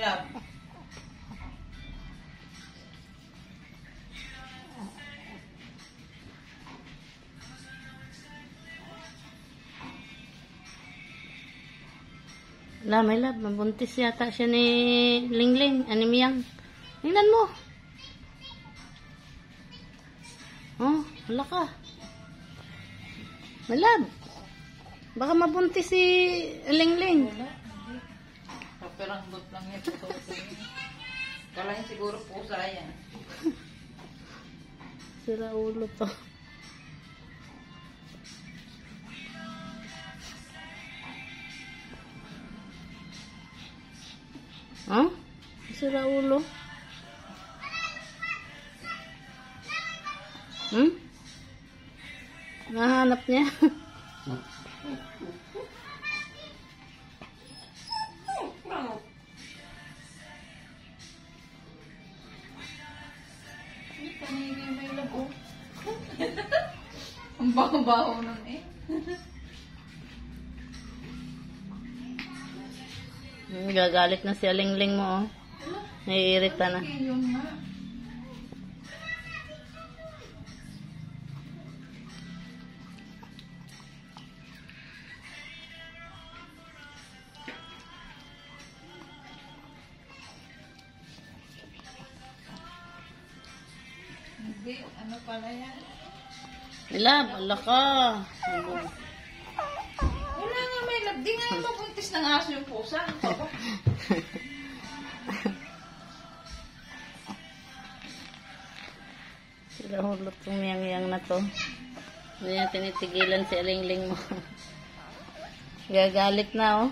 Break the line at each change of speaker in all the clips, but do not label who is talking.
love.
Wala, my love. Mabuntis yata siya ni Lingling. Miyang. Tingnan mo. Oh, wala ka. My love. Baka mabuntis si Lingling.
Wala. Paperanggot lang yan. Kalahin siguro pusa yan.
Sira ulo to. Huh? Sira ulo. Nahanap niya.
Ang baho-baho nun eh.
Gagalit na si Alingling mo, oh. Naiirita na.
Yun nga. Hindi, ano pala yan?
Lab, ala ka.
Wala nga may lab. Di nga yung mabuntis ng aso yung pusa.
Sila hulot kong yang-yang na to. Hindi niya tinitigilan si Alingling mo. Gagalit na, oh.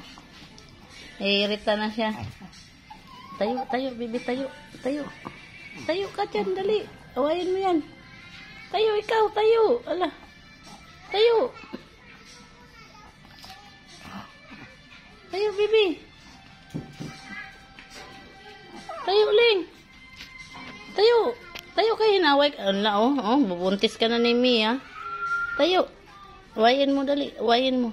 Iirita na siya. Tayo, tayo, bibi, tayo. Tayo. Tayo ka dyan, dali. Awayin mo yan. Tayo, ikaw, tayo. Ala. Tayo. Tayo, bibi. Tayo, Ling. Tayo. Tayo kayo, hinaway. Ala, oh. Oh, bubuntis ka na ni Mia. Tayo. Awayin mo, dali. Awayin mo.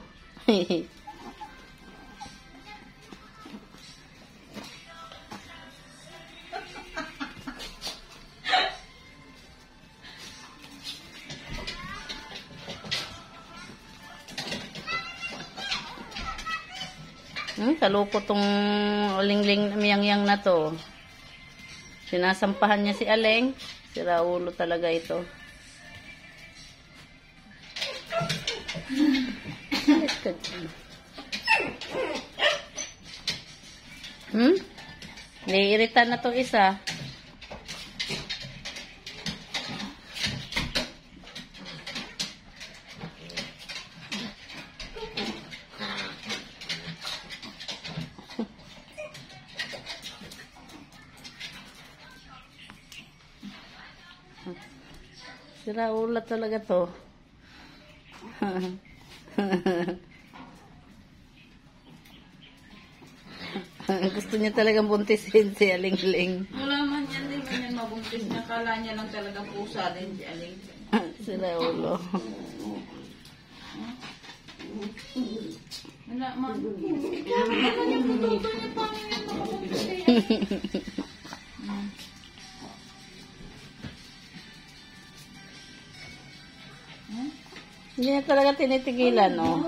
Kaloko tong Lingling Miyang-yang na to. Sinasampahan niya si Aleng. Sira ulo talaga ito. Naiirita na to isa. Sira ulo talaga to. Gusto niya talagang buntisin si Alingling.
Wala man yan, hindi man yan mabuntis niya. Kala niya lang talagang pusa din si Alingling.
Sira ulo.
Wala man. Wala niya pututo niya pa niya mabuntis.
Hindi niya talaga tinitigilan, no?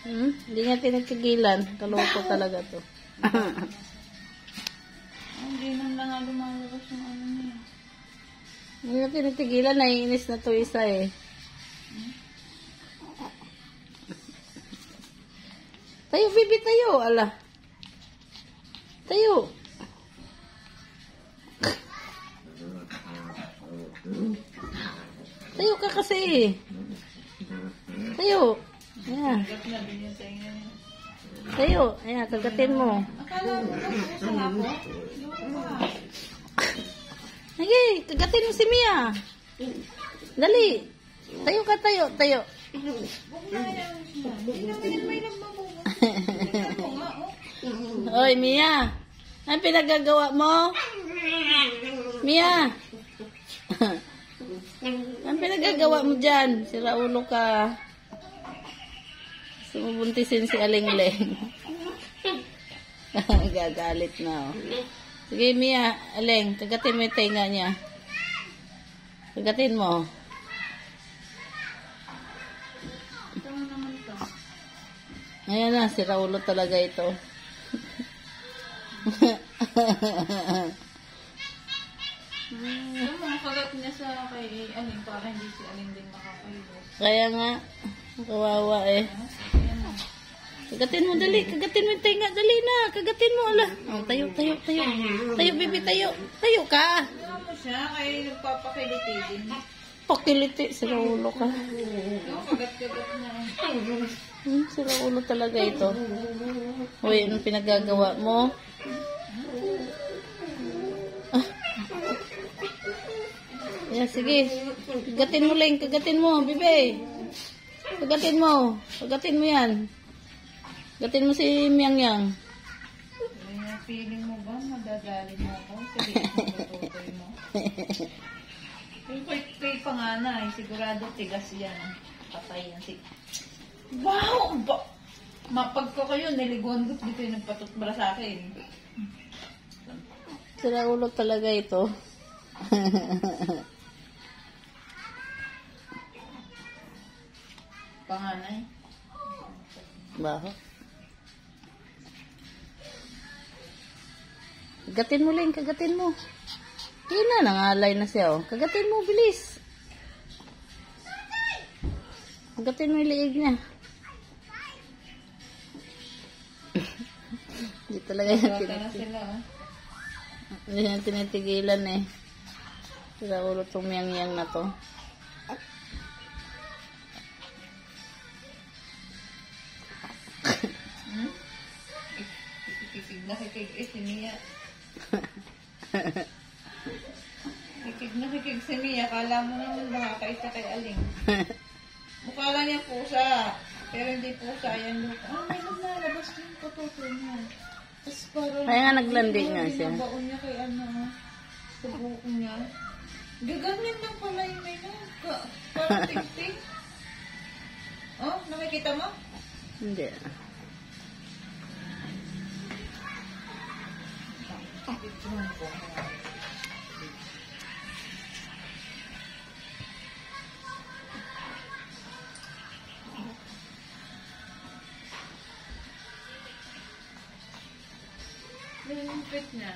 Hindi niya tinitigilan. Kaloko talaga to.
Hindi nang nga lumalabas yung ano niya.
Hindi niya tinitigilan. Naiinis na to isa eh. Tayo, bibi, tayo. Ala. Tayo. Tayo ka kasi. Tayo. Ayan. Tayo. Ayan, kagatin mo.
Akala mo na pusa nga po?
Sige, kagatin mo si Mia. Dali. Tayo ka, tayo. Tayo. Oy, Mia. Ano pinagagawa mo? Mia. Ano pinagagawa mo dyan? Sira ulo ka. Sumubuntisin si Alingling. Gagalit na, oh. Sige, Mia. Aleng, kagatin mo yung tenga niya. Kagatin mo.
Ito mo naman ito.
Ayan na, si Raulo talaga ito.
Ito mga kagat niya sa kay Aling para hindi si Aling din makakailos.
Kaya nga, kawawa eh.
Ayan na.
Kagatin mo, dali. Kagatin mo yung tenga. Dali na. Kagatin mo, ala. Oh, tayo. Tayo, baby, tayo. Tayo ka.
Ano mo siya? Kaya nagpapakiliti din.
Pakiliti, si Raulo ka.
Ito, kagat-kagat na.
Si Raulo talaga ito. Uy, anong pinagagawa mo? Yeah, sige. Kagatin mo, Leng. Kagatin mo, bebe. Kagatin mo. Kagatin mo yan. Kagatin mo si Miang Yang.
May feeling mo ba? Madadali mo ako? Sabihin mo tutoy mo. Yung kay panganay, sigurado tigas yan. Patay yan. Wow! Mapagko kayo, niliguan ko, di kayo nagpatutbala sa akin.
Sira ulo talaga ito.
Panganay.
Baho. Kagatin mo, Leng. Kagatin mo. Yun na, nangalay na siya, oh. Kagatin mo, bilis. Kagatin mo yung liig niya. Hindi talaga yan
Bata na sila, oh.
Hindi yan tinitigilan eh. Sira ulo tong Miang-Yang na to.
Kikig na kikig si Mia. Kikig na kikig si Mia. Kala mo naman makakaisa kay Aling. Mukha lang niya pusa. Pero hindi pusa. Ayan look. Ah, may naglalabas yung patutoy niya. Tapos parang...
Kaya nga naglandi nga siya.
Binabaon niya kay ano. Sa buhok niya. Gaganyan lang pala yung may parang tig-tig. Oh, nakikita mo?
Hindi.
Yung pit niya.